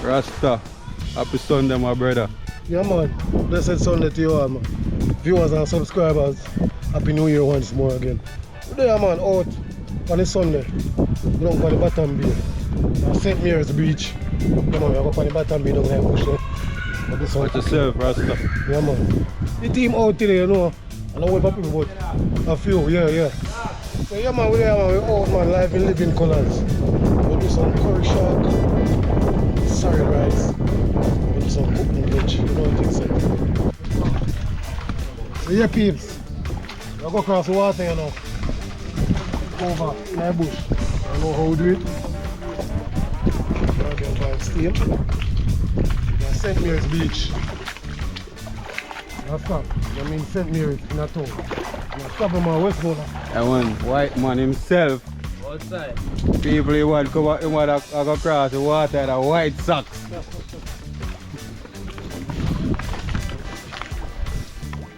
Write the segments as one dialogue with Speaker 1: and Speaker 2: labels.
Speaker 1: Rasta, happy Sunday, my brother.
Speaker 2: Yeah, man. Blessed Sunday to you all, man. Viewers and subscribers, happy New Year once more again. Today, man, out on the Sunday. We don't go to the Bottom Bay. St. Mary's Beach. Yeah, man, we go on the Bottom Bay down there, bush there.
Speaker 1: Watch yourself, Rasta.
Speaker 2: Yeah, man. The team out today, you know. I don't know what people, but a few, yeah. So, yeah, man, we're out, man, live in living colors. We'll do some curry shark, sorrel rice. Some cooking veg, you know what I'm saying? So yeah, peeps, we go across the water, you know, over in the bush. I know how we do it. We're going to steel. We're St. Mary's Beach. That's that. I mean St. Mary's in a town. We're stopping my Westmoor.
Speaker 1: And one white man himself.
Speaker 3: Outside.
Speaker 1: People he want to come out, he want to go across the water in a white socks.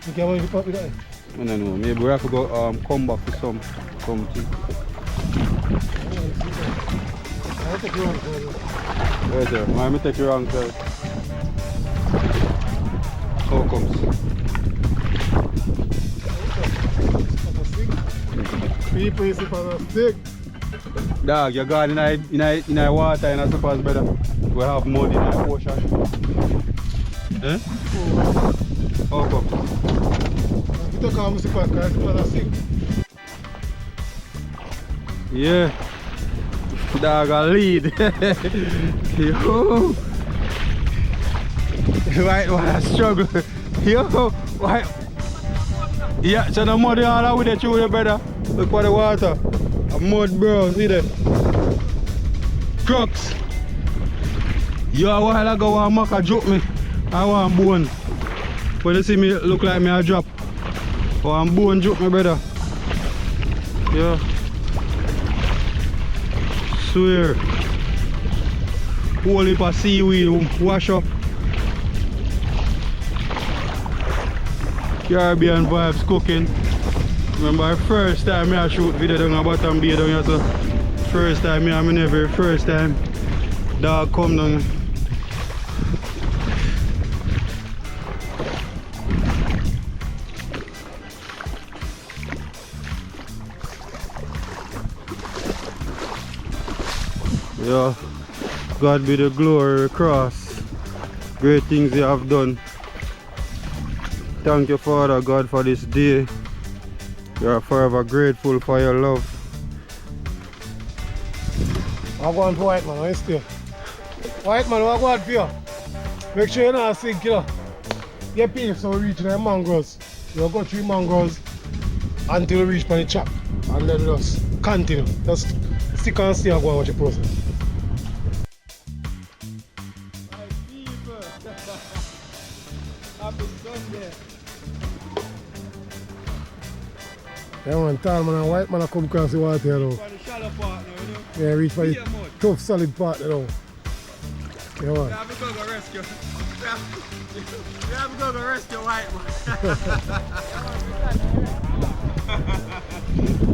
Speaker 2: You can want to pop with that?
Speaker 1: I don't know, maybe we have to go come back for something.
Speaker 2: I'll take you on, sir.
Speaker 1: Wait there, let me take you around, sir. How comes?
Speaker 2: People is on a stick.
Speaker 1: Dog, you're going in the water and I suppose better. We have mud in the ocean. Eh? How comes?
Speaker 2: You take on Mr. Pascal, it's on a stick.
Speaker 1: Yeah. Dog a lead. Yo. White one a struggle. Yo, white. Yeah, so the mud all with the through the brother. Look for the water. A mud bro, see that? Crooks. Yo, a while ago one mucker joke me. I want bone. When you see me look like me a drop. One bone joke me brother. Yeah. Swear. Whole heap of seaweed wash up. Caribbean vibes cooking. Remember the first time I shoot video down the Bottom Bay down here, so first time I never first time dog come down. Yeah, God be the glory across. Great things you have done. Thank you, Father God, for this day. We are forever grateful for your love.
Speaker 2: I'm going for white man, I stay. White man, I'm going for you. Make sure you're not sink, you know. Get paid so we reach the mangroves. You'll go through mangroves until we reach the chop. And then just continue. Just stick and stay and go and watch the process.
Speaker 1: Happy Sunday.
Speaker 2: Yeah man, tall man and white man come across the water here now.
Speaker 1: For the shallow part now, you know?
Speaker 2: Yeah, reach for the tough solid part now. Yeah man.
Speaker 1: We have to go rescue. We have to go rescue white man.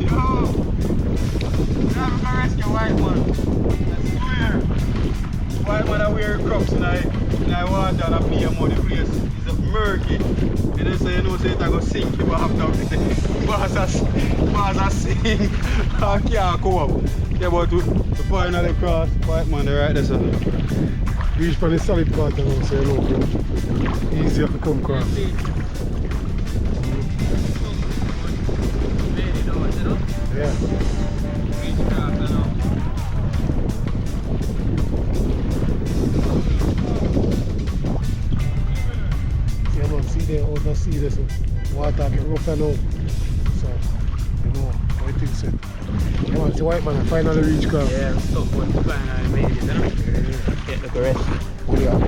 Speaker 1: Yo! We have to go rescue white man. I swear. White man are wearing crops in the water and a play mud. The place is murky. You know, so you know, say it's going to sink. You have to pass a sink. I can't come up. Yeah, but we finally cross. White man, they're right there, so.
Speaker 2: Reach for the solid part now, so you know, easier to come across. Yeah. Yeah man, see there, out the sea there, so water get rougher now. So, you know, how it is set. Yeah man, the white man finally reach cross.
Speaker 3: Yeah, I'm stuck with the finally made it, you know? Get the rest.
Speaker 2: What do you have?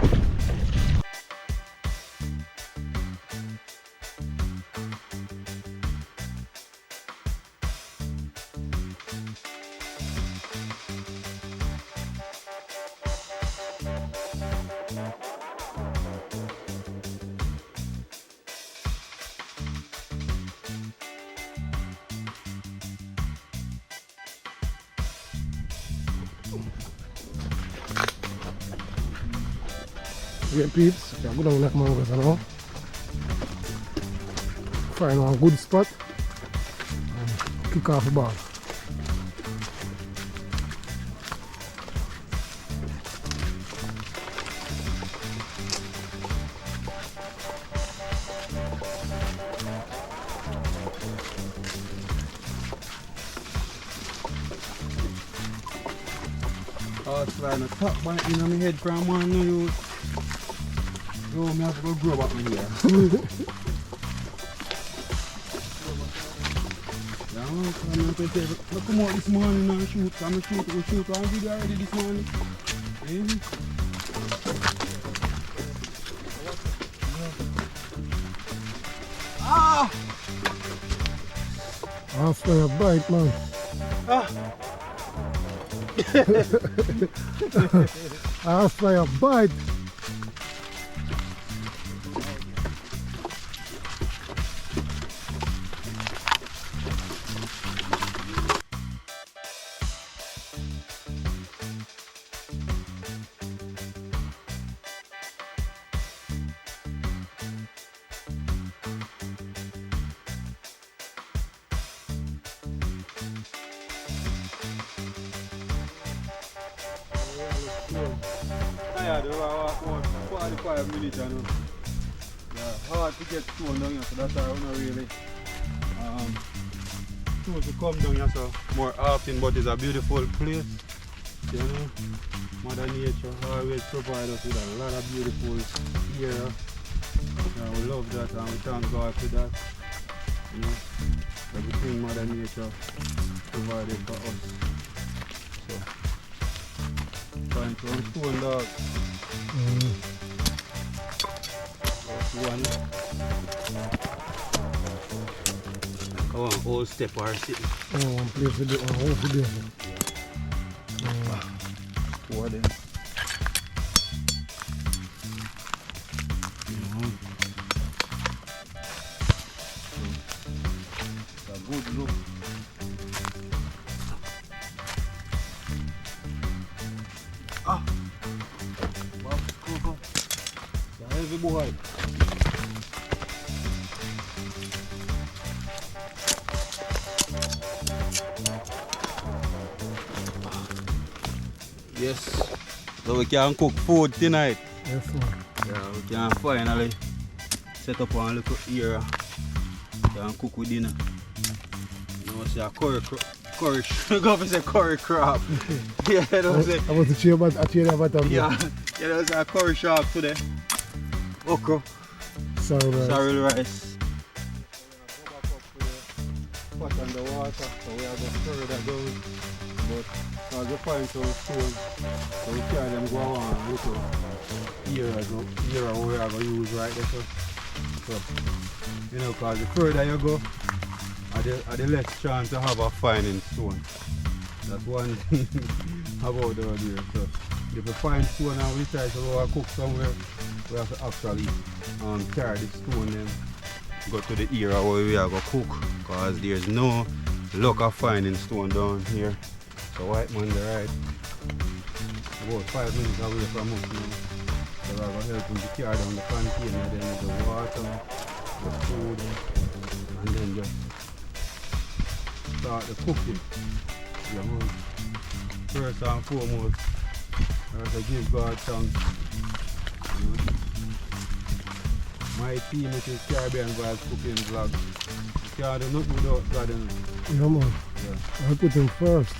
Speaker 2: Yeah, peeps, you go down like mangoes now. Find one good spot and kick off the ball.
Speaker 1: I was trying to top bite in on my head from one new. Yo, I have to go grow up in here. Yeah, I'm going to say, look, come out this morning and shoot. I'm going to shoot one video already this morning. Really? Ah!
Speaker 2: After a bite, man.
Speaker 1: Ah!
Speaker 2: After a bite.
Speaker 1: Yeah, they were about 45 minutes, you know. Yeah, hard to get stone down here, so that's why I don't really choose to come down here so more often, but it's a beautiful place. You know, Mother Nature always provides us with a lot of beautiful area. Yeah, we love that and we thank God for that. You know, everything Mother Nature provided for us. So, trying to stone dog. One. Oh, one whole step or sitting.
Speaker 2: Oh, one place to do one whole video.
Speaker 1: Four then. It's a good look. Ah! Wow, cool. It's a heavy boy. Yes, so we can cook food tonight.
Speaker 2: Yes, man.
Speaker 1: Yeah, we can finally set up one little area. We can cook with dinner. You know, say a curry go for say curry crab. Yeah, you know, say.
Speaker 2: I was the chair, but I chair about them.
Speaker 1: Yeah, you know, say a curry shark today. Okra. Sorrel rice. Pot on the water, so we have to stir that down. But as we find some stones, so we carry them go on little here we are going to use right there. So you know, because the further you go, are the less chance to have a finding stone. That's one thing about down here. So if we find stone and we try to go and cook somewhere, we have to actually carry the stone and go to the area where we are going to cook, because there's no luck of finding stone down here. So white man the right about 5 minutes away from us now. So we're going to help him to carry down the container, then with the water, the food, and then just start the cooking. You know, first and foremost, I have to give God thanks. You know, my team, which is Caribbean Vibes Cooking Vlog, you can't do nothing without God.
Speaker 2: Yeah, man.
Speaker 1: Yeah.
Speaker 2: I put him first.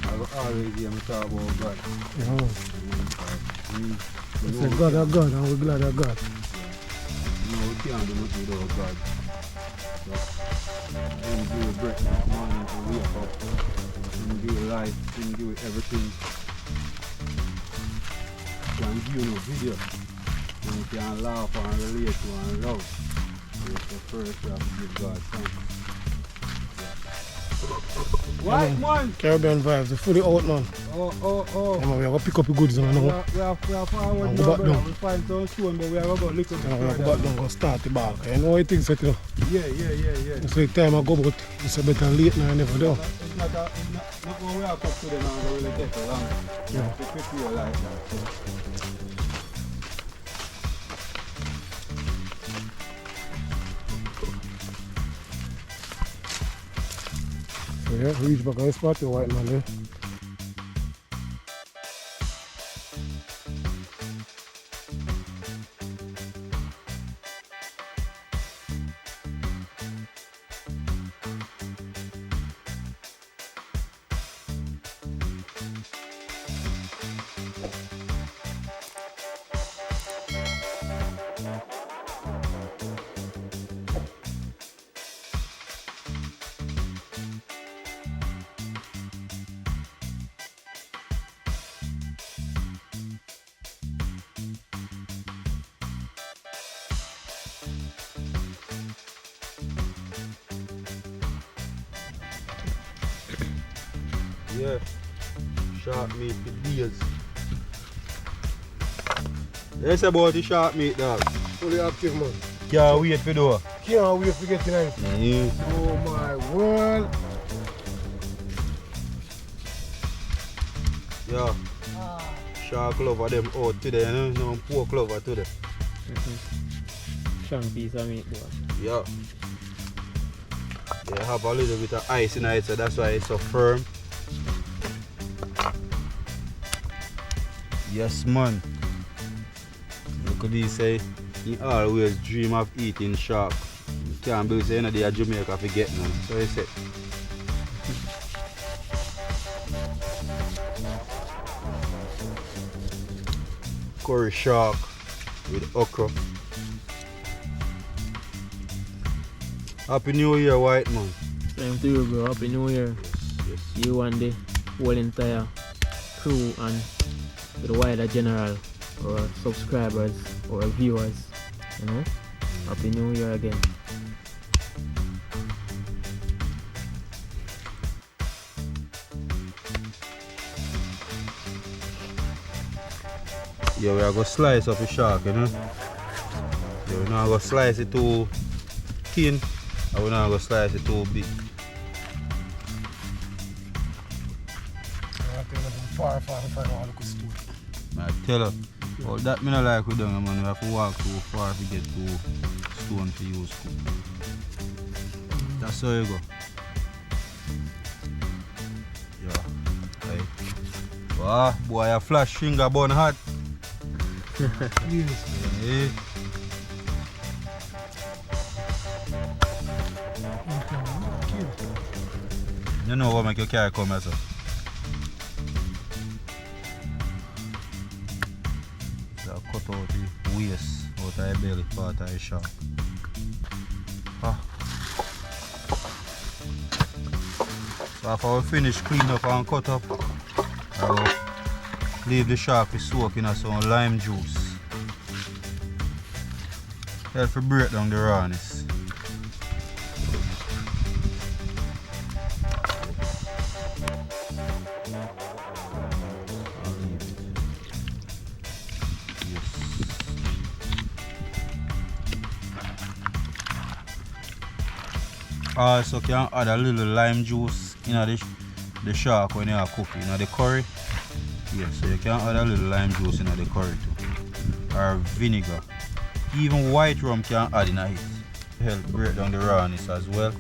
Speaker 1: I will always hear me talk about God.
Speaker 2: Yeah, man. I
Speaker 1: We
Speaker 2: said God, and we're glad of God.
Speaker 1: no, we can't do nothing without God. So, Him give you breath this morning to wake up. Him give you life. Him give you everything. Can give you no video. And you can laugh and relate to and love. So first you have to give God thanks. White man!
Speaker 2: Caribbean Vibes, they're fully out, man.
Speaker 1: Oh.
Speaker 2: Yeah, man, we are going to pick up the goods now.
Speaker 1: We are forward
Speaker 2: And
Speaker 1: now,
Speaker 2: go back
Speaker 1: brother.
Speaker 2: down.
Speaker 1: We find some stone, but we are going to look at
Speaker 2: Yeah, we are go back down, go start the ball. You know what you think, you know?
Speaker 1: Yeah.
Speaker 2: So the time I go, but it's a better late now, I never do.
Speaker 1: It's not when we are cooked to them now, they really take a long.
Speaker 2: Yeah.
Speaker 1: They prepare like that.
Speaker 2: Yeah, reach back on the spot, the white man there.
Speaker 1: Yeah, shark meat for days. Yes about the shark meat, dog.
Speaker 2: Fully active, man.
Speaker 1: Can't wait for do.
Speaker 2: Can't wait to get tonight.
Speaker 1: Yeah.
Speaker 2: Oh my word.
Speaker 1: Yeah. Shark lover them out today, you know? No pork lover today.
Speaker 3: Strong piece of meat, boy.
Speaker 1: Yeah. They have a little bit of ice in it, so that's why it's so firm. Yes, man. Look at this, say, he always dream of eating shark. You can't believe say, you know, they are Jamaica forget none. So he said. Curry shark with okra. Happy New Year, white man.
Speaker 3: Same to you, bro. Happy New Year.
Speaker 1: Yes.
Speaker 3: You and the whole entire crew and to the wider general or subscribers or viewers, you know. Happy New Year again.
Speaker 1: Yeah, we are going to slice up the shark, you know. Yeah, we're not going to slice it too thin, and we're not going to slice it too big.
Speaker 2: Far, far, far, all the story.
Speaker 1: I tell her, all that me not like we done, man. We have to walk too far to get to stone to use cook. That's how you go. Yeah. Right. Wow, boy, a flash finger bun hot.
Speaker 2: Yes.
Speaker 1: Yeah. You know what make your car come as well. So cut out the waist out of the belly part of the shark. Ah. So after we finish clean up and cut up, I will leave the shark to soak in some lime juice. Help to break down the rawness. Also can add a little lime juice in the shark when you are cooking the curry. Yes, so you can add a little lime juice in the curry too. Or vinegar. Even white rum can add in it. Help break down the rawness as well.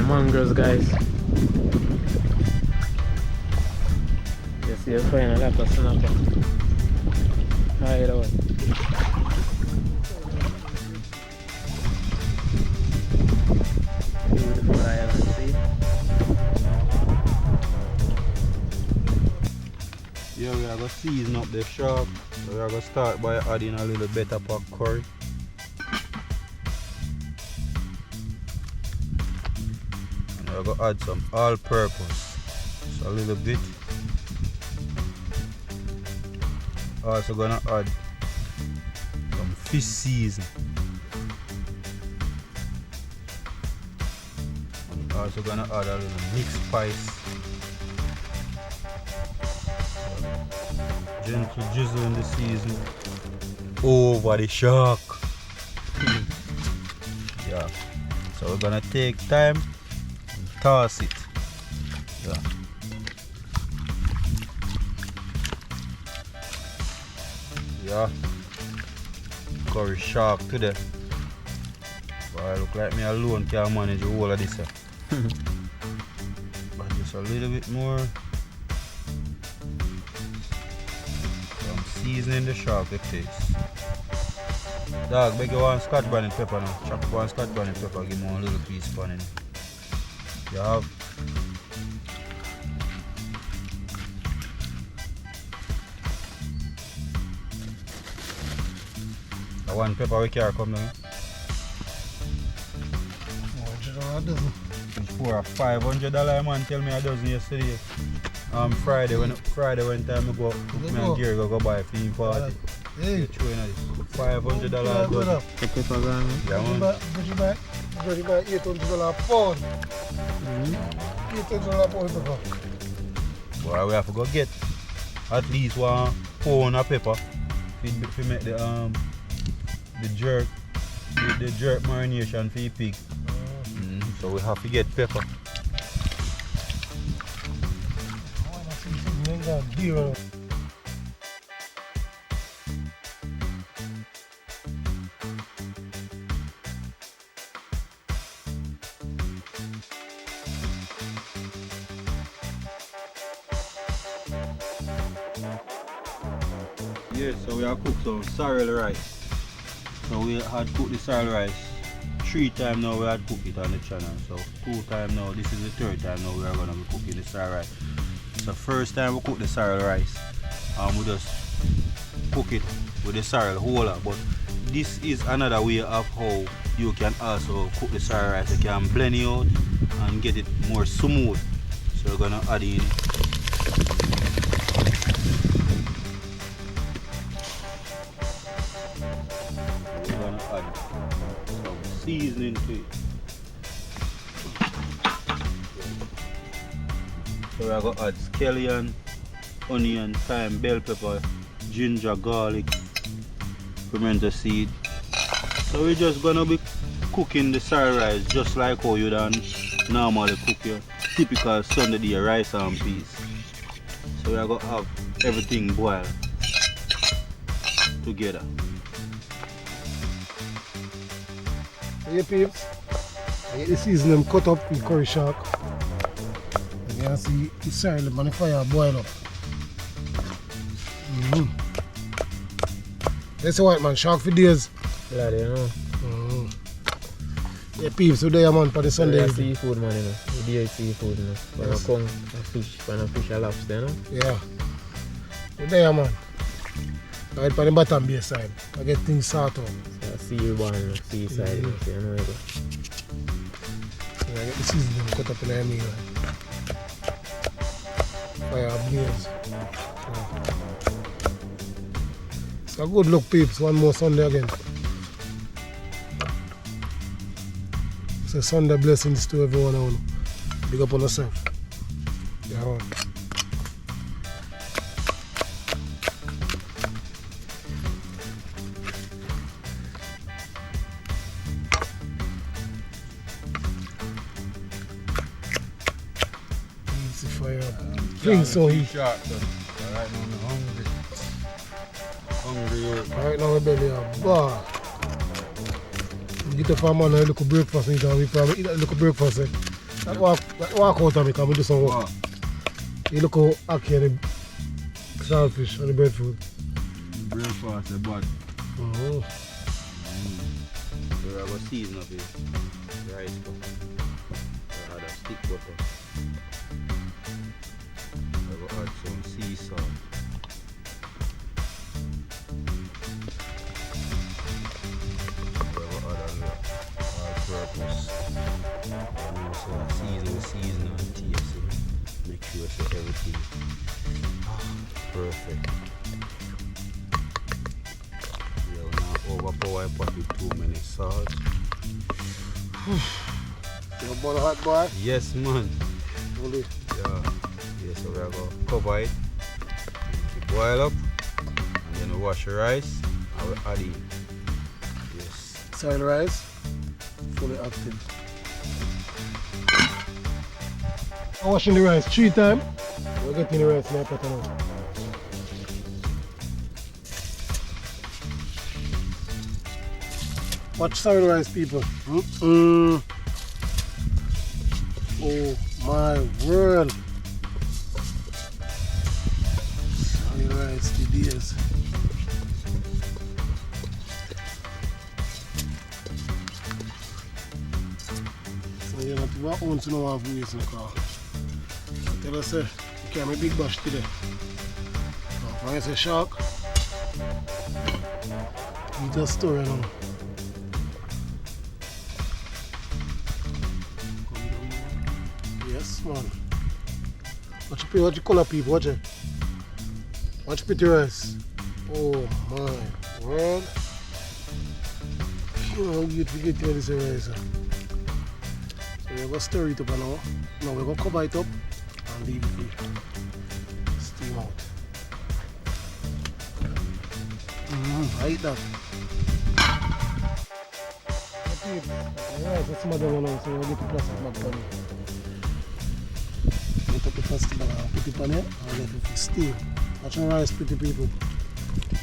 Speaker 3: Mangroves, guys. Yes, you'll find a lot of snapper. Hide out. Beautiful island, see?
Speaker 1: Yeah, we are going to season up the shark. So we are going to start by adding a little bit of curry. I'm going to add some all-purpose, just a little bit. Also going to add some fish season. I'm also going to add a little mixed spice. Gentle drizzle in the season. Over the shark. Yeah. So we're gonna take time and toss it. Yeah. Yeah. Curry shark today. But I look like me alone can manage the whole of this. But just a little bit more. So I'm seasoning the shark with taste. Dog, beg you one scotch bonnet pepper now. Chop up one scotch bonnet pepper, give me one little piece pan in. You have. The one pepper we carry come now.
Speaker 2: $100 dozen.
Speaker 1: For a $500 man tell me a dozen yesterday. Friday when time I go cook me and Gary go buy for him party.
Speaker 2: Hey.
Speaker 1: $500 dozen.
Speaker 3: The pepper ground.
Speaker 1: Yeah, man.
Speaker 2: But you buy $800 a pound. $800 a pound pepper.
Speaker 1: Well, we have to go get at least 1 pound of pepper to make the jerk marination for the pig. So we have to get pepper. Yeah, so we have cooked some sorrel rice. So we had cooked the sorrel rice 3 times now. We had cooked it on the channel. So 2 times now. This is the 3rd time now we are gonna be cooking the sorrel rice. So first time we cook the sorrel rice, we just cook it with the sorrel whole. But this is another way of how you can also cook the sorrel rice. You can blend it out and get it more smooth. So we're gonna add in. Seasoning to it. So we're going to add scallion, onion, thyme, bell pepper, ginger, garlic, pimento seed. So we're just going to be cooking the sorrel rice just like how you done normally cook your typical Sunday day rice and peas. So we're going to have everything boiled together.
Speaker 2: Hey peeps, I get the seasoning cut up with curry shark. You can see the sorrel on the fire boil up. That's a white man shark for days.
Speaker 3: Glad you know.
Speaker 2: Yeah peeps, so there man for the Sunday.
Speaker 3: Seafood man, you know. We do seafood, you know. When I come, a fish and lobster, you know.
Speaker 2: Yeah. So there man. Right for the bottom base side. I get things sorted out.
Speaker 3: Seal one, seaside, you know, you know.
Speaker 2: I get the seasoning cut up in the meal. Fire blaze. So good luck peeps, one more Sunday again. So Sunday blessings to everyone on. Big up on yourself. Yeah, man. Things so heat.
Speaker 1: Right now I'm hungry.
Speaker 2: Right now my belly is bar. Get the farm on a little breakfast and we probably eat a little breakfast. That walk out of me because we do some work. You look how ackee and the saltfish and the breadfruit.
Speaker 1: Breakfast is bad.
Speaker 2: Oh.
Speaker 1: So I will season up the rice cup. I add a stick butter. Add some sea salt. We will add all-purpose. Season and taste it. Make sure so everything perfect. We will not overpower a pot with too many salt.
Speaker 2: You want a hot boy?
Speaker 1: Yes man.
Speaker 2: Only.
Speaker 1: Yeah. So we are going to cover it and boil up, and then we wash the rice and we add in. Yes.
Speaker 2: Sorrel rice, fully active. I'm washing the rice 3 times. We're getting the rice in the pot now. Watch sorrel rice, people. Oh my word. Sorrel rice, the days. So you're not what own to know have ways in the car. I tell us, you carry me big bash today. Now, when I say shark, you just store it now. Yes, man. Watch you color, people. Watch it. Watch pretty rice. Oh my word. How beautiful get this rice. So we're going to stir it up now. Now we're going to cover it up and leave it to steam out. I eat that. The rice is smothered now, so we'll get the plastic bag on it. Get up the plastic bag and put it on it and let it steam. Watch the rice, pretty people.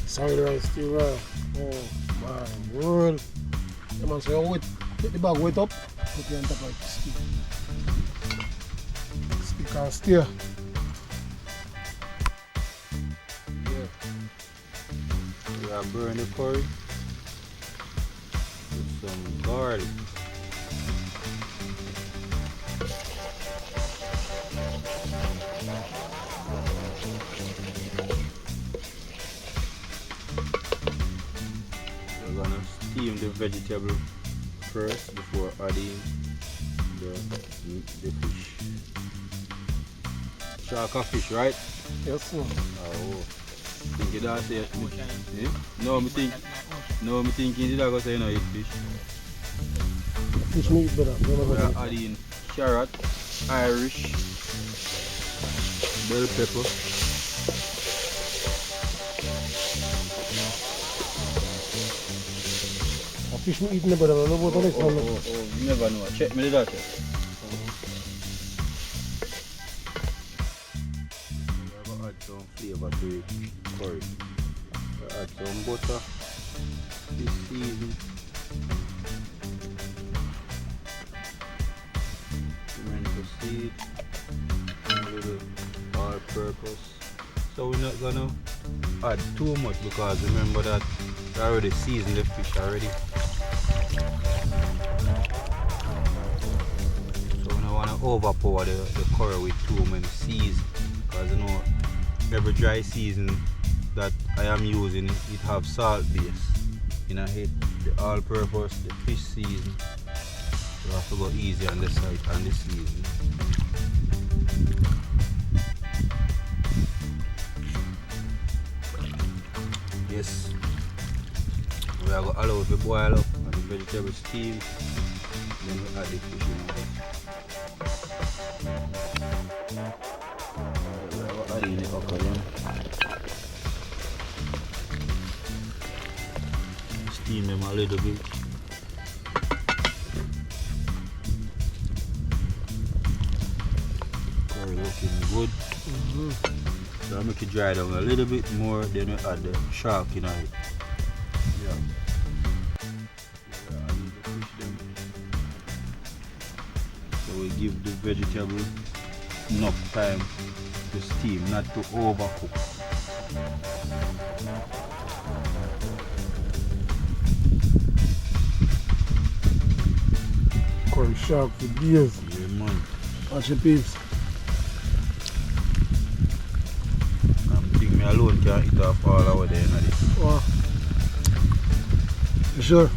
Speaker 2: Sorry, the rice still raw. Oh my word. Yeah, man, so you wet, get the bag wet up, put it on top of it, steam. Stick and stir.
Speaker 1: Yeah. We are burning the curry with some garlic. We're gonna steam the vegetable first before adding the fish. Shark or fish, right?
Speaker 2: Yes, sir.
Speaker 1: Oh, think you don't say it. Eh? No, me thinking you don't go say no eat fish.
Speaker 2: Fish meat better.
Speaker 1: We are adding carrot, Irish, bell pepper,
Speaker 2: fish meat eating better. I don't know what the next one.
Speaker 1: you never know. Check me that. I'm going to add some flavor to the curry. Add some butter, this season, tomato seed, and a little all-purpose. So we're not gonna add too much because remember that we already seasoned the fish already. So we don't want to overpower the curry with too many seasons because you know every dry season that I am using it have salt base. You know, hit the all-purpose, the fish season. So I have to go easy on the side and the season. Yes, we are going to allow it to boil up and the vegetable steam. Then we add the fish in it. We are going to add in the okra. Steam them a little bit. Curry looking good. So I make it dry down a little bit more, then we add the shark in it. Yeah. We add the fish then. So we give the vegetable enough time to steam, not to overcook.
Speaker 2: Curry shark for days.
Speaker 1: Yeah, man.
Speaker 2: Watch your peeps.
Speaker 1: Me alone can eat off all over there in this.
Speaker 2: Wow. You sure?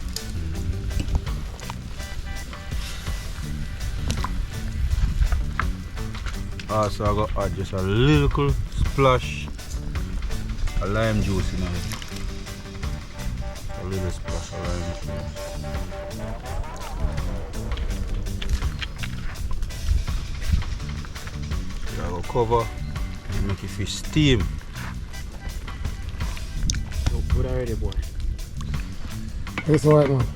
Speaker 1: Also I got to add just a little splash of lime juice in it. A little splash of lime juice. So I go cover and make the fish steam.
Speaker 3: already, boy.
Speaker 2: It's alright, man.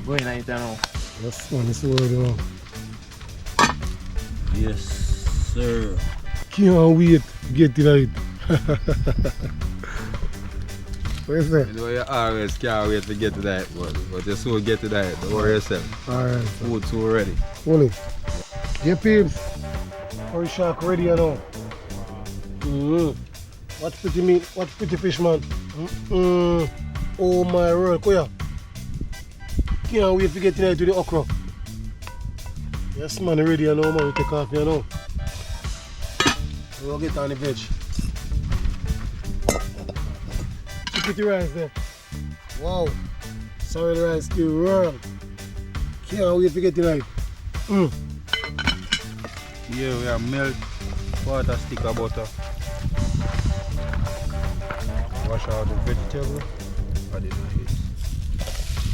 Speaker 3: Go in and eat now.
Speaker 2: Yes, man, it's already now.
Speaker 1: Yes, sir.
Speaker 2: Can't wait to get to it. What you say?
Speaker 1: You know, you always can't wait to get to that, but you soon get to that. Don't worry yourself.
Speaker 2: Alright.
Speaker 1: Food soon ready.
Speaker 2: Hold it. Yeah, peeps. Curry shark ready you know. What's pretty meat? What's pretty fish, man? Oh my word, Koya. Can't wait to get tonight to the okra. Yes, man, ready you know, man. We take off you know. We'll get on the veg. Pretty rice there. Wow. Sorrel rice still world. Can't wait to get tonight.
Speaker 1: Here we have milk, quarter stick of butter. Wash out the vegetable. Add it in it.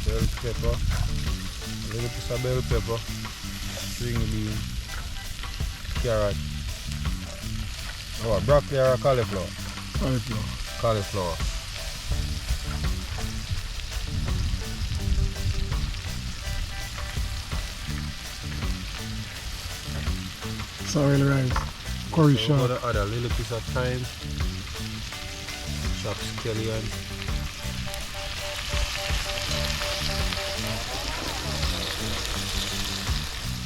Speaker 1: Bell pepper. A little piece of bell pepper. String bean. Carrot. Oh, broccoli or cauliflower?
Speaker 2: Cauliflower.
Speaker 1: Cauliflower.
Speaker 2: Sorrel rice. Curry
Speaker 1: So we're
Speaker 2: shark.
Speaker 1: gonna add a little piece of thyme. Chopped scallion.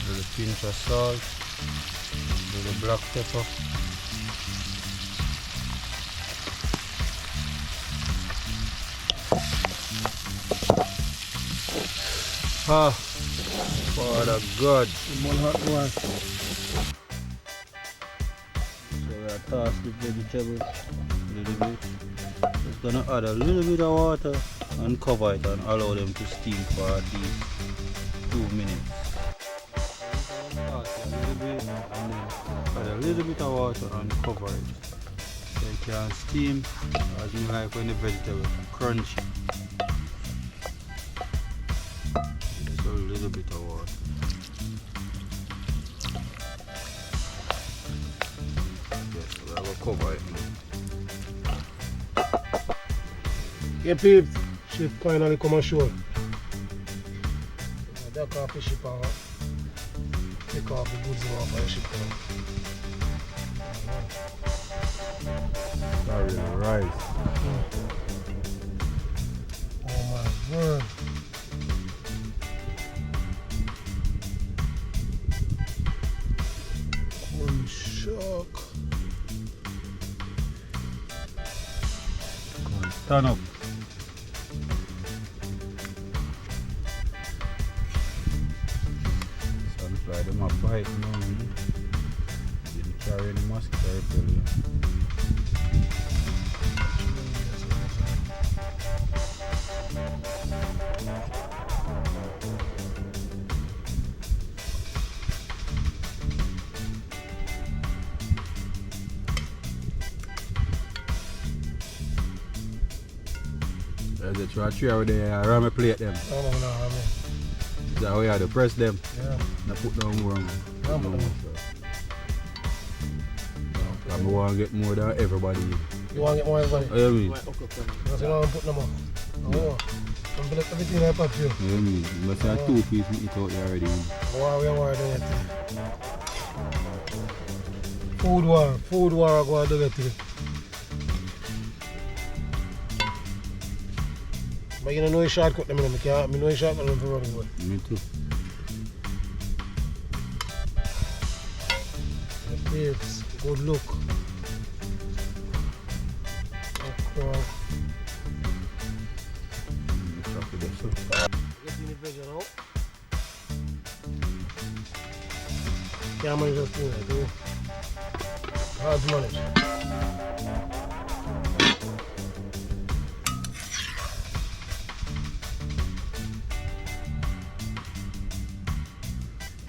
Speaker 1: Little pinch of salt. Little black pepper. Ah, Father God.
Speaker 2: One hot rice.
Speaker 1: So we are toss the vegetables a little bit. Just gonna add a little bit of water and cover it and allow them to steam for at least 2 minutes. Toss it a little bit and then add a little bit of water and cover it. So it can steam as me like when the vegetable crunchy. Just a little bit of water. Yes, we have to cover it now.
Speaker 2: Yeah, peeps. Chef finally come ashore. That off the ship and take off the goods off the ship now.
Speaker 1: Sorry, rice.
Speaker 2: Oh my word. Curry shark.
Speaker 1: Stand up. Sunfly, them a bite now. Didn't carry any mosquito repellent. There's a tree over there, I ram plate them.
Speaker 2: No, no, no, I mean.
Speaker 1: Is that how you have to press them?
Speaker 2: Yeah.
Speaker 1: And put down more.
Speaker 2: Yeah, put down.
Speaker 1: I want to get more than everybody.
Speaker 2: You want to get more everybody?
Speaker 1: Oh, yeah, me.
Speaker 2: Because you don't want to put them on. Oh, I'm going to everything I put you.
Speaker 1: Yeah, me. You must have 2 pieces meat out there already.
Speaker 2: War, we are doing it. Food war, I go and do it today. But you don't know a shortcut them, I know a shortcut them for running away.
Speaker 1: Me too.
Speaker 2: The babes, good look. Okra. Get in the veg now. Can't manage just doing that, do you? Hard to manage.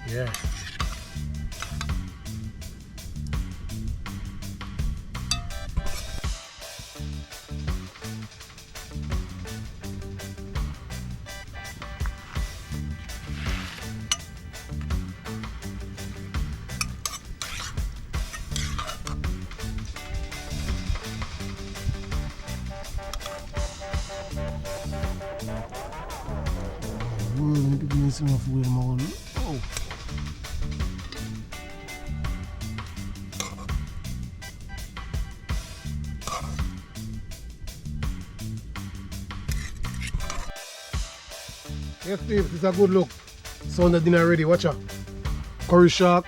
Speaker 2: Yeah. world, people need some food in my own. Oh. Yes, Steve, this is a good look. Sunday dinner ready, watch out. Curry shark,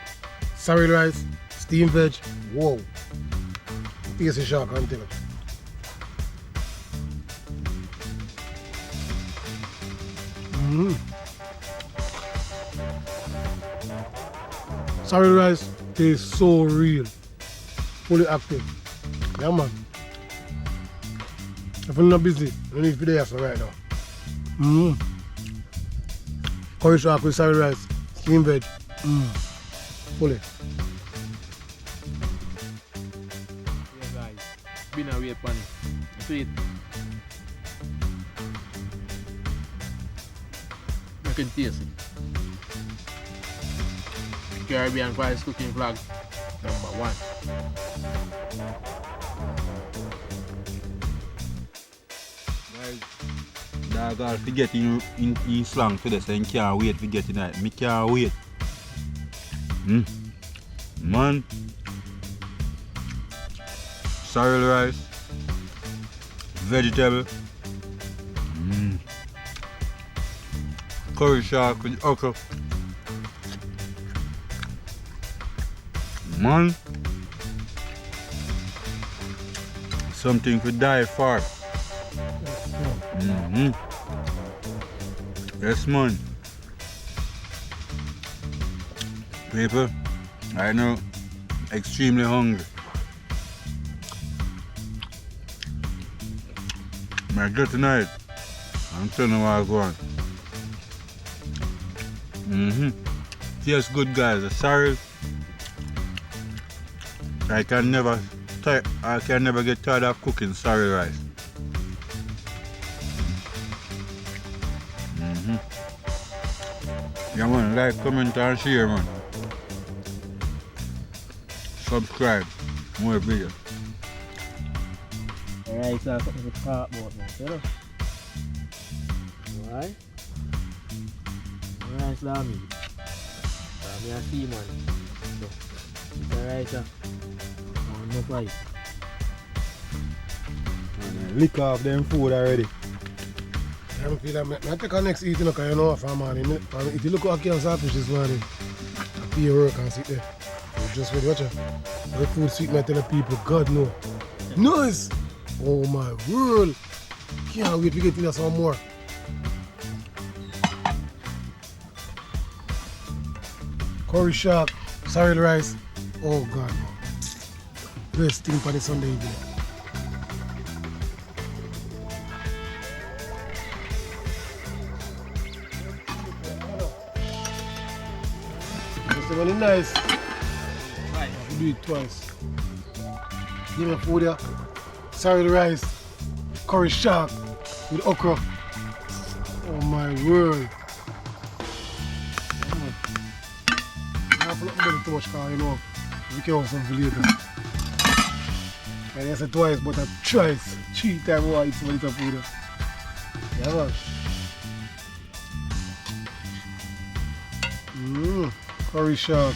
Speaker 2: sorrel rice, steamed veg. Whoa. Tasty shark, I'm telling you. Sorrel rice tastes so real. Fully active. Yeah, man. If you're not busy, you need to be there for right now. Curry shark with sorrel rice, steamed veg. Fully.
Speaker 3: Yeah, guys. Been a wait on it. Sweet. You can taste it. Caribbean Vice cooking vlog #1.
Speaker 1: Guys, dog all forget in slang for this and can't wait to get tonight. Me can't wait. Man. Sorrel rice. Vegetable. Curry shark with okra. Man. Something to die for. Yes, man. People, I know, extremely hungry. My good tonight. I'm telling you what I go on. Tastes good, guys. The sorrel. I can never get tired of cooking sorrel rice. Yeah, man, like, comment and share, man. Subscribe, more videos.
Speaker 3: Alright, so something to talk about now, you know? Alright? Alright, Slamy. Me a see, man. So, it's alright, sir. No fight.
Speaker 1: Lick off them food already.
Speaker 2: I feel like I take our next eating, because you know, for morning. If you look at Akian Saltfish this morning, I feel your work and sit there. So just wait, watch out. The food sweet, I tell the people, God no. Nice! Oh my world! Can't wait to get in there some more. Curry shark, sorrel rice. Oh God, man. Best thing for the Sunday evening. It's really nice.
Speaker 3: Right.
Speaker 2: We do it twice. Give me food here. Sorrel rice, curry shark with okra. Oh my word. I have not too much because you know we can have some later. And I said twice, but I twice. 3 times I eat some little food. Yeah, man. Curry shark.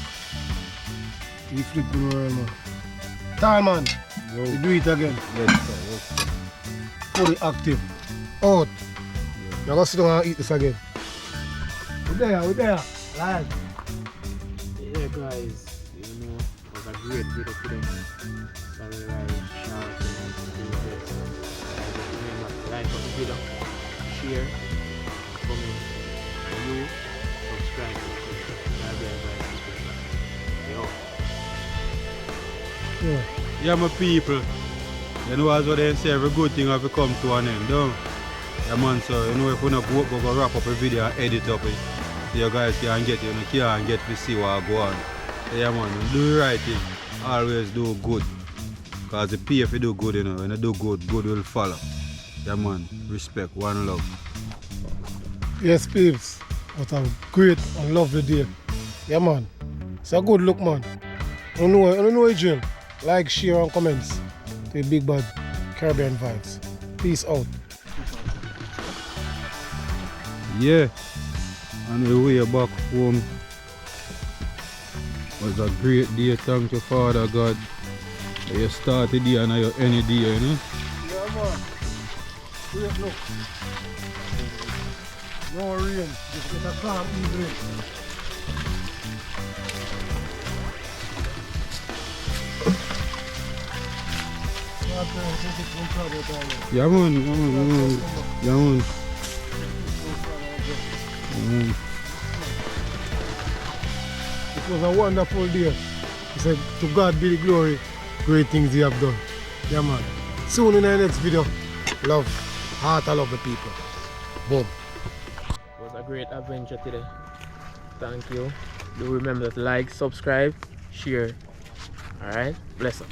Speaker 2: You flip the world, man. Time, man. We do it again.
Speaker 1: Yes, sir.
Speaker 2: Fully active. Out. You're going to sit down and eat this again. We're there. Live.
Speaker 3: Yeah, guys, you know, it was a great video today. Sorry, rice, shark, and this. Remember to like the video, share, comment, and you subscribe to
Speaker 2: Yeah.
Speaker 1: Yeah, my people. You know as what they say, every good thing have to come to an end, don't? Yeah, man, so you know if we not go wrap up a video and edit up it, so you guys can get it, you can get to see what go on. So yeah, man, do the right thing. Always do good. Because the pay if you do good, you know, when you do good, good will follow. Yeah, man, respect, one love.
Speaker 2: Yes, peeps. What a great and lovely day. Yeah, man. It's a good look, man. I don't know Adrian. Like, share, and comments to the Big Bad Caribbean Vibes. Peace out.
Speaker 1: Yeah, On the way back home. Was a great day, thank you Father God. You start the day and you end the day, you know?
Speaker 2: Yeah man. Great look. No rain, just get a calm evening.
Speaker 1: Yeah man, yeah man.
Speaker 2: It was a wonderful day. He said, to God be the glory, great things he have done. Yeah man. Soon in the next video, love, heart I love the people. Boom.
Speaker 3: It was a great adventure today. Thank you. Do remember to like, subscribe, share. Alright? Bless up.